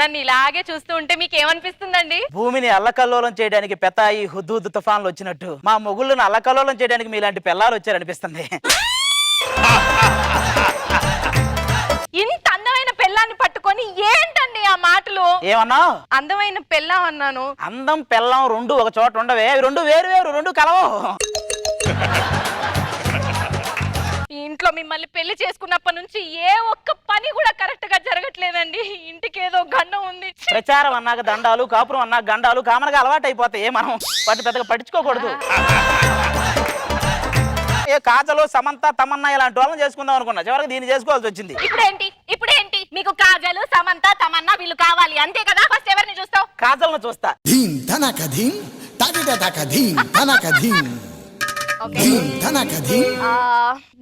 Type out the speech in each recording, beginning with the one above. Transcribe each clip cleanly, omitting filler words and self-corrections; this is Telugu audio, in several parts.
నన్ను ఇలాగే చూస్తూ ఉంటే మీకు ఏమనిపిస్తుందండి? భూమిని అల్లకల్లోలం చేయడానికి పెతాయి హుద్హుద్ తుఫాన్లు వచ్చినట్టు మా మొగుళ్ళను అల్లకల్లోలం చేయడానికి మీలాంటి పిల్లలు వచ్చారనిపిస్తుంది. ఇంత అందమైన పెళ్ళాన్ని పట్టుకొని ఏంటండి ఆ మాటలు? ఏమన్నా అందమైన పెళ్ళాం అన్నాను. అందం పెళ్ళం రెండు ఒక చోట ఉండవే, అవి రెండు వేరు వేరు, రెండు కలవు. ఇంట్లో మిమ్మల్ని పెళ్లి చేసుకున్నప్పటి నుంచి ఏ ఒక్క పని కూడా కరెక్ట్ గా జరగట్లేదండి. ఇంటికి ఏదో గండం ఉంది. ప్రచారం అన్నాక దండాలు, కాపురం అన్నాక గండాలు కామన్గా అలవాటు అయిపోతాయి. మనం వాటిని పెద్దగా పట్టించుకోకూడదు. ఏ కాజలు, సమంత, తమన్నా ఇలాంటి వాళ్ళని చేసుకుందాం అనుకున్నా, చివరికి దీన్ని చేసుకోవాల్సి వచ్చింది. ఇప్పుడేంటి మీకు కాజలు, సమంత, తమన్నా వీళ్ళు కావాలి అంతే కదా? ఫస్ట్ ఎవరిని చూస్తావు? కాజల్ని చూస్తా.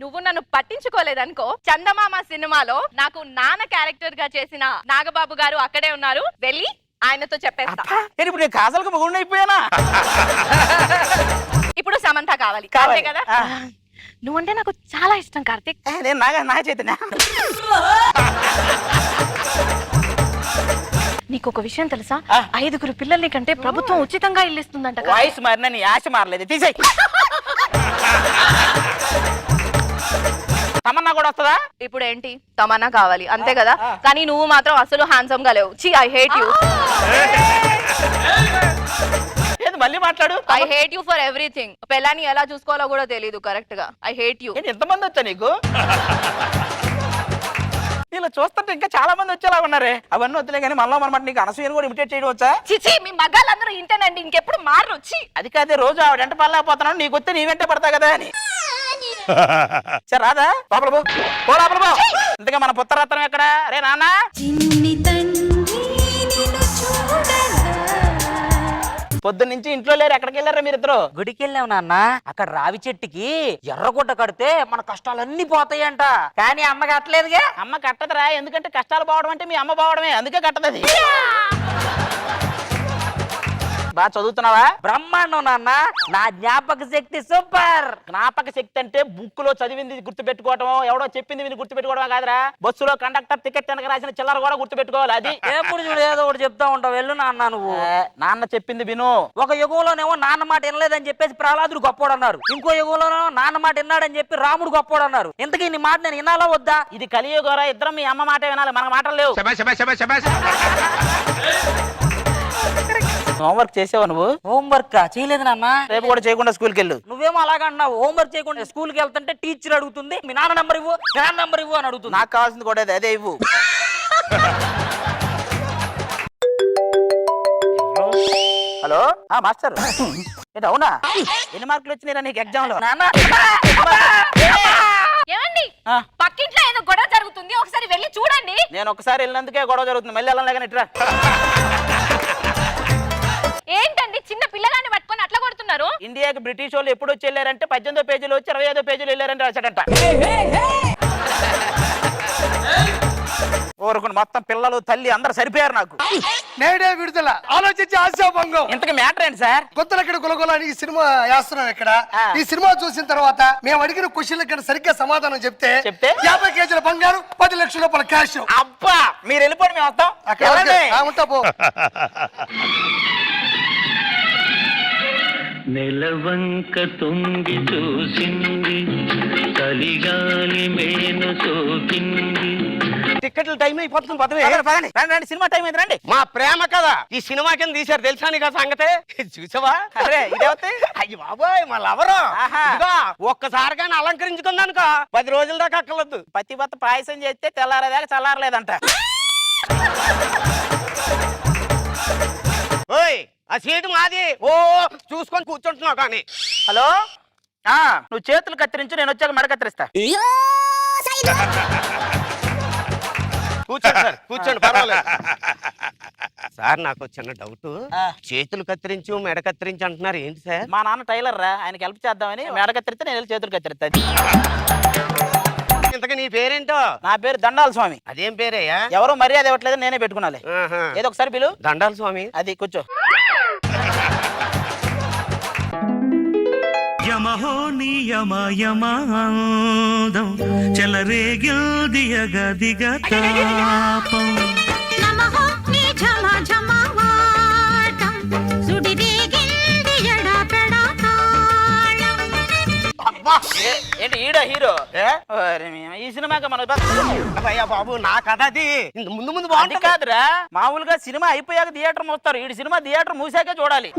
నువ్వు నన్ను పట్టించుకోలేదనుకో. చందమామ సినిమాలో నాకు నాన్న క్యారెక్టర్ గా చేసిన నాగబాబు గారు అక్కడే ఉన్నారు, వెళ్ళి ఆయనతో చెప్పేస్తా. ఇప్పుడు నేను కాజల్కి మొగుడిని అయిపోయానా? ఇప్పుడు సమంత కావాలి అంతే కదా? నువ్వంటే నాకు చాలా ఇష్టం కార్తీక్. నేను నాగ చైతన్య. నీకు ఒక విషయం తెలుసా? 5 పిల్లల్ని కంటే ప్రభుత్వం ఉచితంగా ఇల్లు ఇస్తుందంట. వాయిస్ మారినా నీ ఆశ మారలేదు, తీసేయ్. తమన్నా కూడా వస్తుందా? ఇప్పుడు ఏంటి తమన్నా కావాలి అంతే కదా? కానీ నువ్వు మాత్రం అసలు హ్యాండ్సమ్ గా లేవు. ఛీ, ఐ హేట్ యూ. మళ్ళీ మాట్లాడు. I hate you for everything. పెళ్ళాన్ని ఎలా చూసుకోవాలో కూడా తెలియదు కరెక్ట్ గా. I hate you. ఎంతమంది వచ్చా నీకు? ఇలా చూస్తుంటే ఇంకా చాలా మంది వచ్చేలా ఉన్నారే. అవన్నీ వద్దులే కానీ మనలో మనమాట నీకు అనసూయని కూడా ఇమిటేట్ చేయడం వచ్చా? చిచి, మీ మగాళ్ళందరూ ఇంటేనండి, ఇంకెప్పుడు మారు. వచ్చి అది కాదే, రోజు ఆవిడ వెంట పడలేకపోతున్నాను, నీకు వస్తే నీ వెంటే పడతా కదా అని. సరే రాదా లోపల పో, లోపల పో. ఇంతగా మన పుత్రరత్నం ఎక్కడ? రే నాన్న. పొద్దున్నుంచి ఇంట్లో లేరు, ఎక్కడికి వెళ్ళారా మీరిద్దరు? గుడికి వెళ్ళావు నాన్న. అక్కడ రావి చెట్టుకి ఎర్రగుడ్డ కడితే మన కష్టాలన్నీ పోతాయంట. కానీ అమ్మ కట్టలేదుగా. అమ్మ కట్టదురా, ఎందుకంటే కష్టాలు పోవడం అంటే మీ అమ్మ పోవడమే, అందుకే కట్టదది. బాగా చదువుతున్నావా? బ్రహ్మాండం నాన్న, నా జ్ఞాపక శక్తి సూపర్. జ్ఞాపక శక్తి అంటే బుక్ లో చదివింది గుర్తు పెట్టుకోవడం, ఎవడో చెప్పింది విని గుర్తు పెట్టుకోవడం కాదురా. బస్సులో కండక్టర్ టికెట్ వెనక రాసిన చిల్లర కూడా గుర్తు పెట్టుకోవాలి. అది ఎప్పుడు చూడు ఏదో ఒకటి చెప్తా ఉంటావు. వెళ్ళు నాన్న నువ్వు. నాన్న చెప్పింది విను. ఒక యుగంలోనేమో నాన్న మాట వినలేదని చెప్పేసి ప్రహ్లాదుడు గొప్పోడు అన్నారు. ఇంకో యుగంలోనేమో నాన్న మాట విన్నాడని చెప్పి రాముడు గొప్పోడు అన్నారు. ఇంతకీ నీ మాట నేను వినాలా వద్దా? ఇది కలియుగరా, ఇద్దరం మీ అమ్మ మాట వినాలి, మన మాటలు లేవు. హోంవర్క్ చేసావా నువ్వు? హోంవర్క్ చేయలేదు నాన్న. రేపు కూడా చేయకుండా స్కూల్కి వెళ్ళు. నువ్వేమో అలాగన్నావు. హోంవర్క్ చేయకుండా స్కూల్కి వెళ్తుంటే టీచర్ అడుగుతుంది మీ నాన్న నంబర్ ఇవ్వు, మీ నాన్న నంబర్ ఇవ్వు అని అడుగుతుంది. నాకు కావాల్సింది కూడా అదే ఇవ్వు. హలో మాస్టర్, ఏంటి అవునా? ఎన్ని మార్కులు వచ్చినాయిరా నీకు ఎగ్జామ్ లో? ఏమండి, పక్కింట్లో ఏదో గొడవ జరుగుతుంది, ఒకసారి వెళ్ళి చూడండి. నేను ఒకసారి వెళ్ళినందుకే గొడవ జరుగుతుంది, మళ్ళీ వెళ్ళలేక ఇట్రా. ఏంటండి చిన్న పిల్లగాన్ని పట్టుకొని అట్లా కొడుతున్నారు? ఇండియాకి బ్రిటిష్ వాళ్ళు ఎప్పుడు వచ్చి వెళ్ళారంటే 18వ పేజీలో వచ్చి 25వ పేజీలో వెళ్ళారంటే రాశాడంట. ఊరుకుని మొత్తం పిల్లలు తల్లి అందరు సరిపోయారు. నాకు నేడే విడుదల, ఆలోచించి ఆశాభంగం. ఇంతకు మ్యాటర్ ఏంటి సార్? కొత్తలు ఇక్కడ గులగొలని ఈ సినిమా వేస్తున్నాం. ఇక్కడ ఈ సినిమా చూసిన తర్వాత మేము అడిగిన క్వశ్చన్ ఇక్కడ సరిగ్గా సమాధానం చెప్తే 50 కేజీల బంగారు 10 లక్షల రూపాయల క్యాష్. అబ్బా, మీరు వెళ్ళిపోండి, మేము వస్తాం. ఉంటా పో. నెలవంక తొంగి చూసింది, చలిగాలి మేను సోకింది. టికెట్లు టైం అయిపోతుంది, పదవి సినిమా టైం అయింది, రండి. మా ప్రేమ కదా ఈ సినిమా కింద తీశారు, తెలుసా నీకు సంగతే? చూసావా? అరే ఇదేవతే అయ్యి బాబోయ్, మా లవరు ఒక్కసారిగానే అలంకరించుకుందనుకో 10 రోజుల దాకా అక్కర్లేదు. పతివత పాయసం చేస్తే తెల్లారేదాకా చల్లారలేదంట. ఓయ్, ఆ సీటు మాది. ఓ చూసుకొని కూర్చుంటున్నావు కానీ. హలో, నువ్వు చేతులు కత్తిరించు, నేను వచ్చాక మెడ కత్తిరిస్తా. కూర్చోండి సార్, కూర్చోండి, పర్వాలేదు. సార్ నాకు చిన్న డౌట్. చేతులు కత్తిరించు మెడ కత్తిరించు అంటున్నారు, ఏంటి సార్? మా నాన్న టైలర్ రా, ఆయనకి హెల్ప్ చేద్దామని మెడ కత్తిరిస్తే నేను చేతులు కత్తిరిస్తా. ఇంతకీ నీ పేరేంటో? నా పేరు దండాల స్వామి. అదేం పేరయ్యా? ఎవరో మర్యాద ఇవ్వట్లేదు, నేనే పెట్టుకున్నాలే. ఏదో ఒకసారి పిలు. దండాల స్వామి. అది కూర్చో. యమహో నియమ యమాందం చెలరేగిల్దియగదిగ తాపం. ఏంటి ఈడ హీరో ఈ సినిమాకి మన అయ్యా బాబు నా కథ అది ముందు ముందు అది బాగుంటుంది. కాదురా, మామూలుగా సినిమా అయిపోయాక థియేటర్ మూస్తారు, ఈ సినిమా థియేటర్ మూసాకే చూడాలి.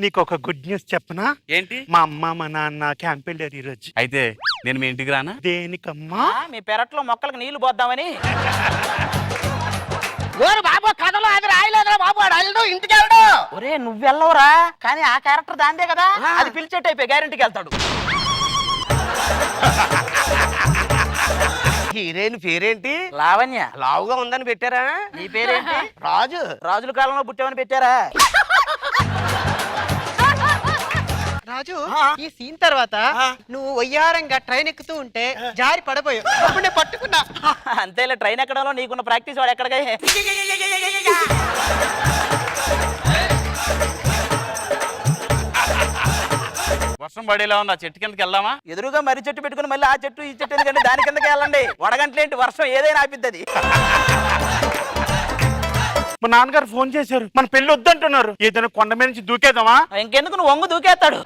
నీకు ఒక గుడ్ న్యూస్ చెప్పనా? ఏంటి? మా అమ్మ మా నాన్న క్యాంప్ వెళ్ళారు ఈరోజు. అయితే నేను మీ ఇంటికి రానా? దేనికమ్మా? మీ పెరట్లో మొక్కలకు నీళ్లు పోద్దామని. ఓరు బాబు కథలో అది రాయలేదురా బాబు, అడు ఇంటికి వెళ్ళడు. ఒరే నువ్వు వెళ్ళవురా, కానీ ఆ క్యారెక్టర్ దాందే కదా, అది పిలిచేట్ అయిపోయి గ్యారెంటీకి వెళ్తాడు. హీరోయిన్ పేరేంటి? లావణ్య. లావుగా ఉందని పెట్టారా? నీ పేరేంటి? రాజు. రాజుల కాలంలో పుట్టామని పెట్టారా? రాజు, ఈ సీన్ తర్వాత నువ్వు వయ్యారంగా ట్రైన్ ఎక్కుతూ ఉంటే జారి పడబోయావు. అప్పుడు నేను పట్టుకున్నా. అంతేలే, ట్రైన్ ఎక్కడంలో నీకున్న ప్రాక్టీస్ వాడు ఎక్కడికే. వర్షం పడేలా ఉంది, ఆ చెట్టు కిందకి వెళ్దామా? ఎదురుగా మర్రి చెట్టు పెట్టుకుని మళ్ళీ ఆ చెట్టు ఈ చెట్టు ఎందుకంటే దాని కిందకి వెళ్ళండి. వడగంటలేంటి, వర్షం ఏదైనా ఆపిద్ది. మా నాన్నగారు ఫోన్ చేశారు, మన పెళ్లి వద్దంటున్నారు. ఏదైనా కొండ మీద నుంచి దూకేద్దామా? ఇంకెందుకు, నువ్వు వంగు దూకేస్తాడు.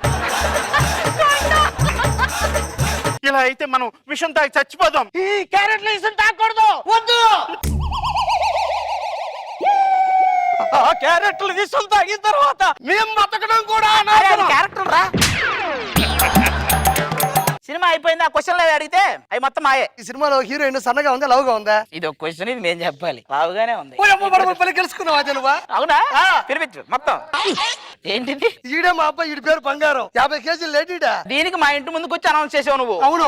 ఇలా అయితే మనం విషం తాగి చచ్చిపోదాం. ఈ క్యారెట్లు విషం తాగకూడదు, వద్దు. క్యారెక్టర్లు విషం తాగిన తర్వాత మేము బతకడం కూడా క్యారెక్టర్ రా. సినిమా అయిపోయింది, ఆ క్వశ్చన్లు అవి అడిగితే అవి మొత్తం మాయే. ఈ సినిమాలో హీరోయిన్ సన్నగా ఉందా లవ్గా ఉందా? ఇది ఒక క్వశ్చన్, ఇది నేను చెప్పాలి. లావుగానే ఉంది. గెలుచుకున్నావా తెలువా? అవునా? పిలిపించు మొత్తం. ఏంటిది? ఈడే మా అబ్బాయి, ఈడి పేరు బంగారం, 50 కేజీలు లేడీడా. దీనికి మా ఇంటి ముందుకు వచ్చి అనౌన్స్ చేసావు నువ్వు. అవును.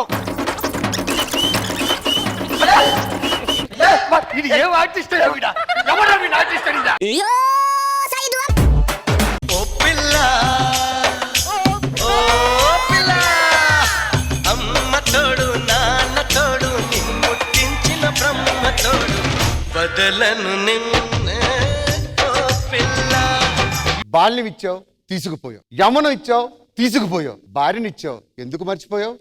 ఇది ఏం ఆర్టిస్ట్ ఆర్టిస్ట్ అడిగా. అమ్మ తోడు నాన్న తోడు నిన్నుట్టించిన బ్రహ్మ తోడు బదలను నిన్నే ఓ పిల్ల. బాల్యం ఇచ్చావు తీసుకుపోయావు, యమనం ఇచ్చావు తీసుకుపోయావు, భార్యనిచ్చావు ఎందుకు మర్చిపోయావు?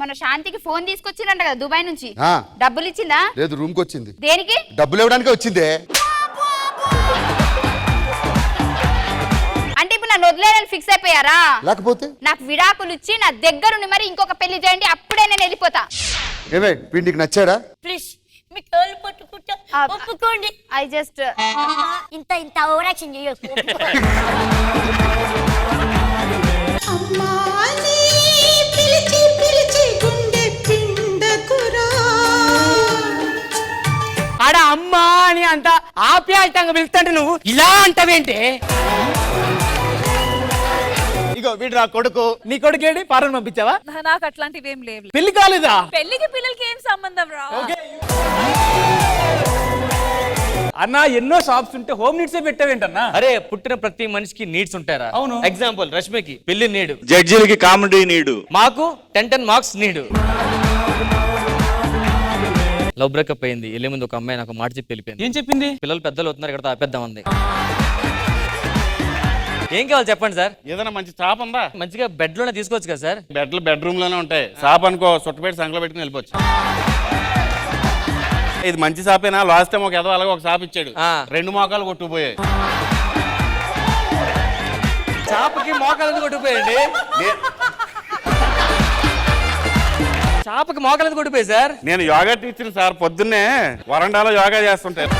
మన శాంతికి ఫోన్ తీసుకొచ్చిందంట కదా దుబాయ్ నుంచి, ఆ, డబ్బులు ఇచ్చిందా? లేదు, రూమ్ కి వచ్చింది. దేనికి? డబ్బులు ఇవ్వడానికి వచ్చిందే. అంటే ఇప్పుడు నన్ను వదిలేదని ఫిక్స్ అయిపోయారా? లేకపోతే నాకు విడాకులు ఇచ్చి నా దగ్గరుండి మరి ఇంకొక పెళ్లి చేయండి, అప్పుడే నేను వెళ్ళిపోతా. ఏమే వీడికి నచ్చాడా? ప్లీజ్ మీ కాళ్ళు పట్టుకుంటా, ఒప్పుకోండి. ఐ జస్ట్ ఇంత ఇంత ఓవరాక్షన్ చేయకు. ఆడ అమ్మా అని అంత ఆప్యాయతంగా పిలుస్తుంటే నువ్వు ఇలా అంటావేంటి? ఇగో వీడు నా కొడుకు. నీ కొడుకేంటి? పారని పంపించావా? నాకు అట్లాంటివి ఏం లేవు. పెళ్లి కాలేదా? పెళ్లికి పిల్లలకి ఏం సంబంధం రా. అన్న ఎన్నో షాప్స్ ఉంటే హోమ్ నీడ్స్ పెట్టావేంటన్నా? అరే పుట్టిన ప్రతి మనిషికి నీడ్స్ ఉంటారా? అవును. ఎగ్జాంపుల్ రష్మికి పెళ్లి నీడు, జడ్జిలకి కామెడీ నీడు, మాకు 10 మార్క్స్ నీడు. లవ్ బ్రేకప్ అయింది, వెళ్ళే ముందు ఒక అమ్మాయి నాకు మాట చెప్పి వెళ్ళిపోయింది. ఏం చెప్పింది? పిల్లలు పెద్దలు అవుతున్నారు, ఇక్కడ ఆపేద్దాం అంది. ఏం కావాలి చెప్పండి సార్? ఏదైనా మంచి చాప్ ఉందా? మంచిగా బెడ్ లోనే తీసుకోవచ్చు కదా సార్? బెడ్రూమ్ లోనే ఉంటాయి. సాప్ అనుకో, సుట్టపెట్టి సంకలో పెట్టుకుని వెళ్ళిపోవచ్చు. ఇది మంచి సాపేనా? లాస్ట్ టైం ఒక ఎదో అలాగే ఒక సాప్ ఇచ్చాడు, 2 మోకాలు కొట్టుకుపోయాయి. చాపకి మోకాలు కొట్టుకుపోయండి. చాపకి మోకాలు కొట్టుకుపోయి సార్. నేను యోగా టీచర్ సార్, పొద్దున్నే వరండాలో యోగా చేస్తుంటాను.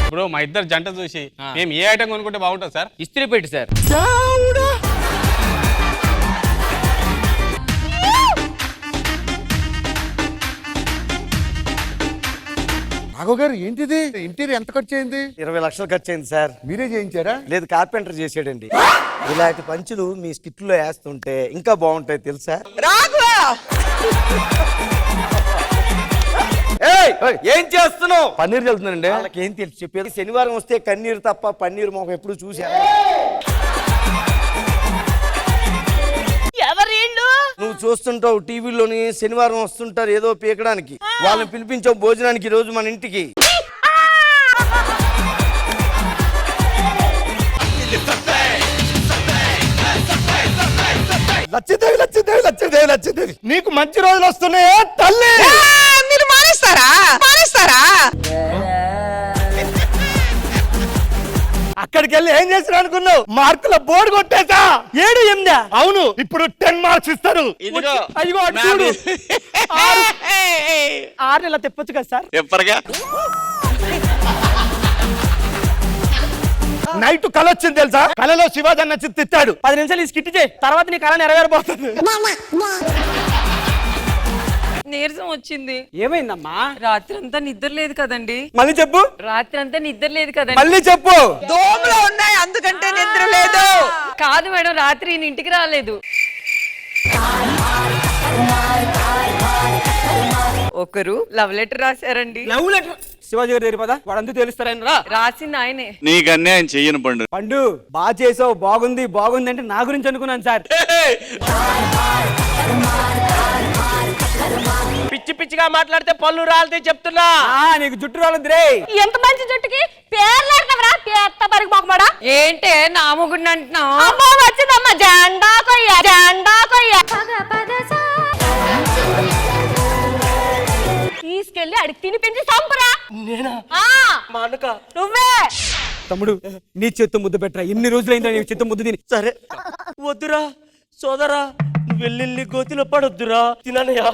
ఇప్పుడు మా ఇద్దరు జంట చూసి మేము ఏ ఐటమ్ కొనుక్కుంటే బాగుంటుంది సార్? ఇస్త్రీ పెట్టి సార్. రాఘవ్ గారు ఏంటిది? ఇంటీరియర్ ఎంత ఖర్చు అయింది? 20 లక్షలు ఖర్చు అయింది సార్. మీరే చేయించారా? లేదు, కార్పెంటర్ చేసాడండి. ఇలాంటి పంచులు మీ స్కిట్లో వేస్తుంటే ఇంకా బాగుంటాయి తెలుసా? ఏం చేస్తున్నావు? పన్నీర్ చల్లుతున్నానండి. వాళ్ళకి ఏం తెలుసు చెప్పేది? శనివారం వస్తే కన్నీరు తప్ప పన్నీర్ మొహం ఎప్పుడు చూసా? నువ్వు చూస్తుంటావు టీవీలోని, శనివారం వస్తుంటారు ఏదో పీకడానికి. వాళ్ళని పిలిపించావు భోజనానికి ఈ రోజు మన ఇంటికి. లచ్చిదేవి లచ్చిదేవి లచ్చిదేవి లచ్చిదేవి, నీకు మంచి రోజులు వస్తున్నాయా తల్లి? మీరు మానేస్తారా? అక్కడికి వెళ్ళి ఏం చేసిన అనుకున్నావు? మార్కుల బోర్డు కొట్టేసా. 7, 8 అవును. ఇప్పుడు 10 మార్క్స్ ఇస్తారు. ఇదిగో అయ్యో అటు చూడు. 6 నెలలు తెప్పొచ్చు కదా సార్. ఎప్పటిగా నైట్ కళ వచ్చింది తెలుసా? కళలో శివాజీ అన్న తిట్టాడు. 10 నిమిషాలు ఈ స్కిట్ చేయి, తర్వాత నీ కళ నెరవేరబోతుంది. నీరసం వచ్చింది. ఏమైందమ్మా? రాత్రి అంతా నిద్ర లేదు కదండి. మళ్ళీ చెప్పు. రాత్రి అంతా నిద్ర లేదు కదండి. మళ్ళీ చెప్పు. దోమలు ఉన్నాయి అందుకంటే నిద్ర లేదు. కాదు మేడం, రాత్రి ఈయన ఇంటికి రాలేదు. ఒకరు లవ్ లెటర్ రాశారండి. లవ్ లెటర్ శివాజీ గారి దగ్గర పదా, వాడంతా తెలుస్తారని రా. రాసింది ఆయనే. నీకు అన్యాయం చెయ్యను పండు. పండు బాగా చేసావు, బాగుంది బాగుంది అంటే నా గురించి అనుకున్నాను సార్. పిచ్చి పిచ్చిగా మాట్లాడితే పళ్ళు రాలితే చెప్తున్నా. నీకు జుట్టు రాలేదు రే. ఎంత మంచి జుట్టుకి పేర్లాడతావరా పేర్త పరికి పోకమాడా. ఏంటే నా మొగుడిని అంటున్నావు? అమ్మా వచ్చిందమ్మా జెండా కొయ్య జెండా కొయ్య. తీసుకెళ్ళి అడిగి తినిపించి సంపరా. నేనా? మా అన్నక నువ్వే. తమ్ముడు నీ చేత్తో ముద్దు పెట్టరా. ఎన్ని రోజులైందా నీ చేత్తో ముద్దు తిని. సరే వద్దురా సోదరా, నువ్వు వెళ్ళి గోతిలో పడొద్దురా. తిననయా?